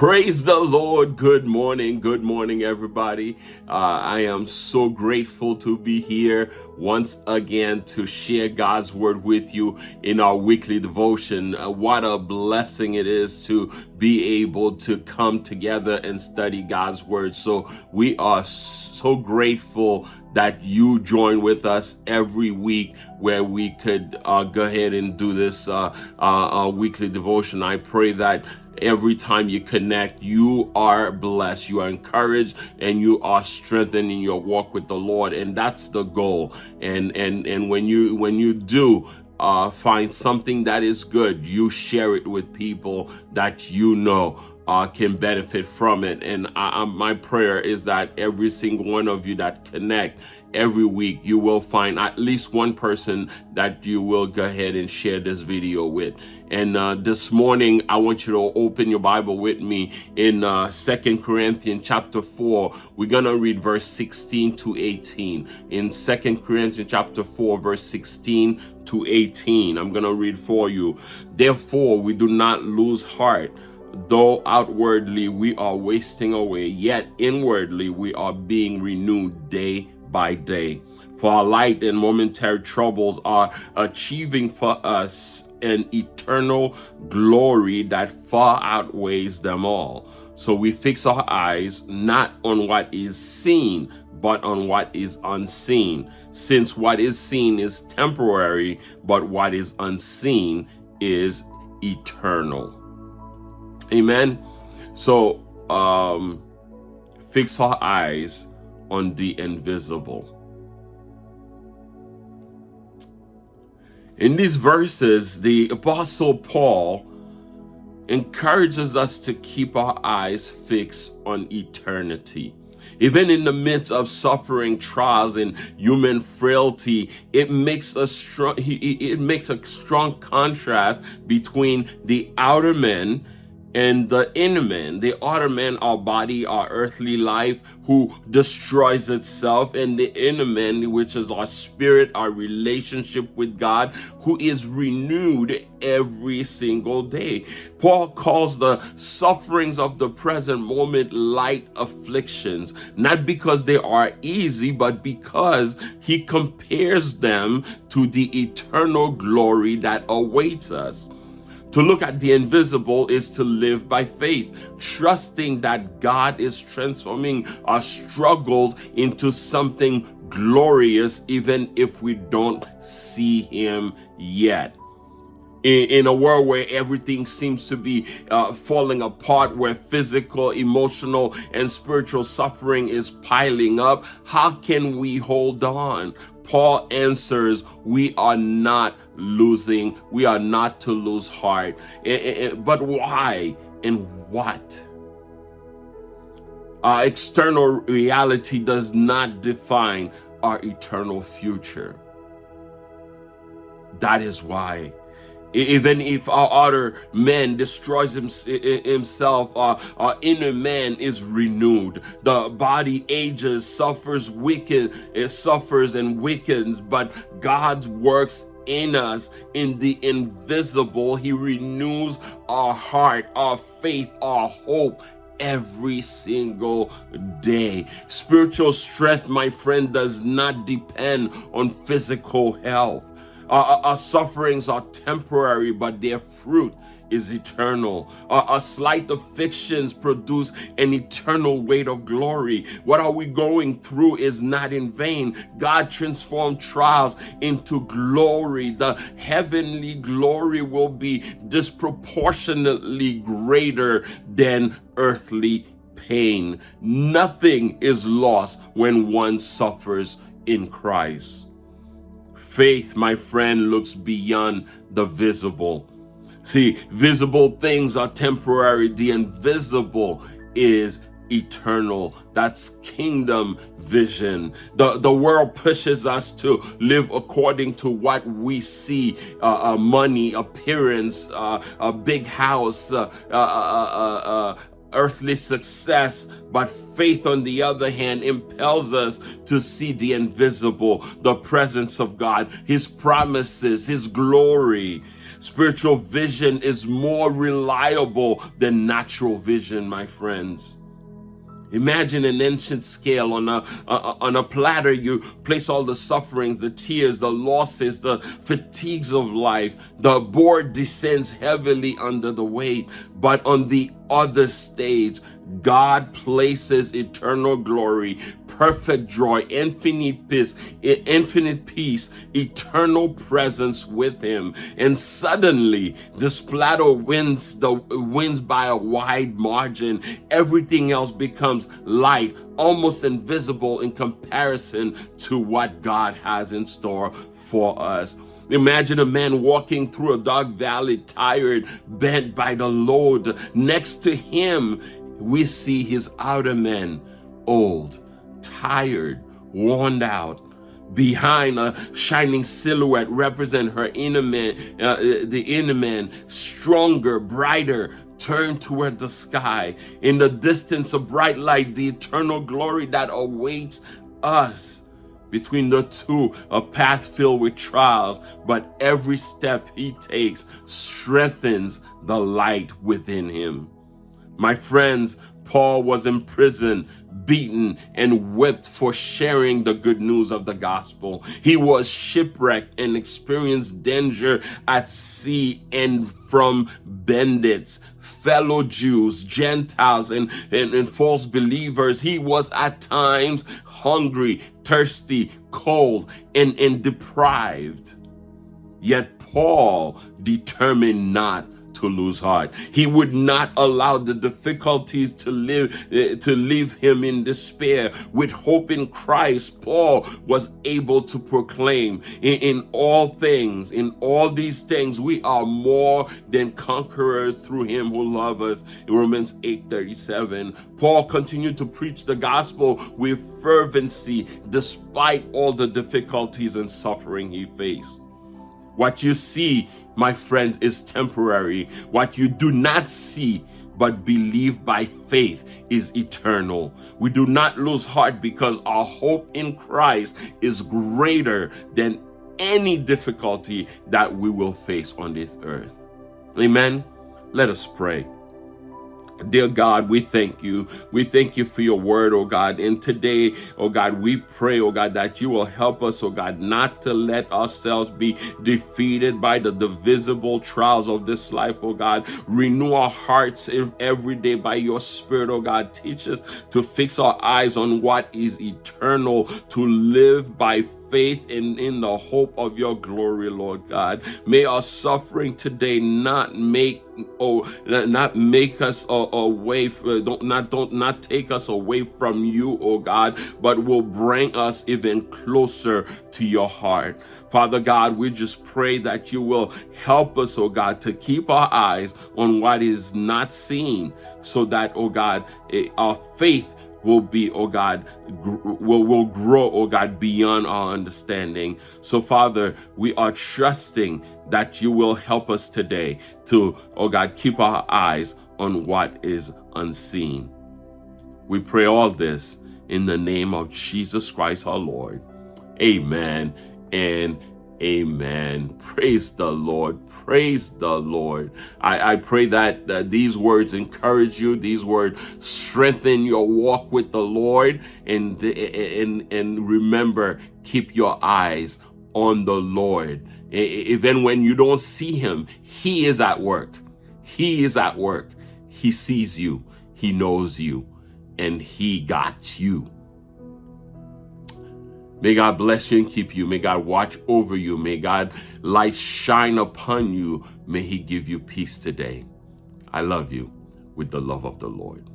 Praise the Lord. Good morning, everybody. I am so grateful to be here once again to share God's word with you in our weekly devotion. What a blessing it is to be able to come together and study God's word. So we are so grateful that you join with us every week where we could go ahead and do this weekly devotion. I pray that every time you connect, you are blessed, you are encouraged, and you are strengthened in your walk with the Lord. And that's the goal. And when you do find something that is good, you share it with people that you know can benefit from it. And my prayer is that every single one of you that connect every week, you will find at least one person that you will go ahead and share this video with. And this morning, I want you to open your Bible with me in 2 Corinthians chapter 4. We're going to read verse 16 to 18. In 2 Corinthians chapter 4, verse 16 to 18. I'm going to read for you. Therefore, we do not lose heart. Though outwardly we are wasting away, yet inwardly we are being renewed day by day. For our light and momentary troubles are achieving for us an eternal glory that far outweighs them all. So we fix our eyes not on what is seen, but on what is unseen. Since what is seen is temporary, but what is unseen is eternal. Amen. So fix our eyes on the invisible. In these verses, the Apostle Paul encourages us to keep our eyes fixed on eternity. Even in the midst of suffering, trials, and human frailty, it makes a strong contrast between the outer man and the inner man. The outer man, our body, our earthly life, who destroys itself, and the inner man, which is our spirit, our relationship with God, who is renewed every single day. Paul calls the sufferings of the present moment light afflictions, not because they are easy, but because he compares them to the eternal glory that awaits us. To look at the invisible is to live by faith, trusting that God is transforming our struggles into something glorious, even if we don't see him yet. In a world where everything seems to be falling apart, where physical, emotional, and spiritual suffering is piling up, how can we hold on? Paul answers, we are not losing. We are not to lose heart. But why and what? Our external reality does not define our eternal future. That is why. Even if our outer man destroys himself, our inner man is renewed. The body ages, suffers and weakens, but God's works in us, in the invisible. He renews our heart, our faith, our hope every single day. Spiritual strength, my friend, does not depend on physical health. Our sufferings are temporary, but their fruit is eternal. Our slight afflictions produce an eternal weight of glory. What are we going through is not in vain. God transformed trials into glory. The heavenly glory will be disproportionately greater than earthly pain. Nothing is lost when one suffers in Christ. Faith, my friend, looks beyond the visible. See, visible things are temporary. The invisible is eternal. That's kingdom vision. The world pushes us to live according to what we see, money, appearance, a big house, earthly success, but faith, on the other hand, impels us to see the invisible, the presence of God, his promises, his glory. Spiritual vision is more reliable than natural vision, my friends. Imagine an ancient scale. On a platter, you place all the sufferings, the tears, the losses, the fatigues of life. The board descends heavily under the weight. But on the other stage, God places eternal glory, perfect joy, infinite peace, eternal presence with him. And suddenly, this platter wins by a wide margin. Everything else becomes light, almost invisible in comparison to what God has in store for us. Imagine a man walking through a dark valley, tired, bent by the load. Next to him, we see his outer man, old, tired, worn out. Behind, a shining silhouette represent her inner man, the inner man, stronger, brighter, turned toward the sky. In the distance, a bright light, the eternal glory that awaits us. Between the two, a path filled with trials, but every step he takes strengthens the light within him. My friends, Paul was in prison, beaten, and whipped for sharing the good news of the gospel. He was shipwrecked and experienced danger at sea and from bandits, fellow Jews, Gentiles, and false believers. He was at times hungry, thirsty, cold, and deprived. Yet Paul determined not to lose heart. He would not allow the difficulties to leave him in despair. With hope in Christ, Paul was able to proclaim in all things, in all these things, we are more than conquerors through him who loves us. In Romans 8:37, Paul continued to preach the gospel with fervency despite all the difficulties and suffering he faced. What you see, my friend, is temporary. What you do not see but believe by faith is eternal. We do not lose heart because our hope in Christ is greater than any difficulty that we will face on this earth. Amen. Let us pray. Dear God, we thank you. We thank you for your word, oh God. And today, oh God, we pray, oh God, that you will help us, oh God, not to let ourselves be defeated by the divisible trials of this life, oh God. Renew our hearts every day by your spirit, oh God. Teach us to fix our eyes on what is eternal, to live by faith in the hope of your glory, Lord God. May our suffering today not make us away, not take us away from you, oh God, but will bring us even closer to your heart. Father God, we just pray that you will help us, oh God, to keep our eyes on what is not seen, so that, oh God, our faith will be, oh God, will grow, oh God, beyond our understanding. So Father, we are trusting that you will help us today to, oh God, keep our eyes on what is unseen. We pray all this in the name of Jesus Christ our Lord. Amen and amen. Praise the Lord. Praise the Lord. I pray that these words encourage you. These words strengthen your walk with the Lord. And remember, keep your eyes on the Lord. Even when you don't see him, he is at work. He is at work. He sees you. He knows you. And he got you. May God bless you and keep you. May God watch over you. May God light shine upon you. May he give you peace today. I love you with the love of the Lord.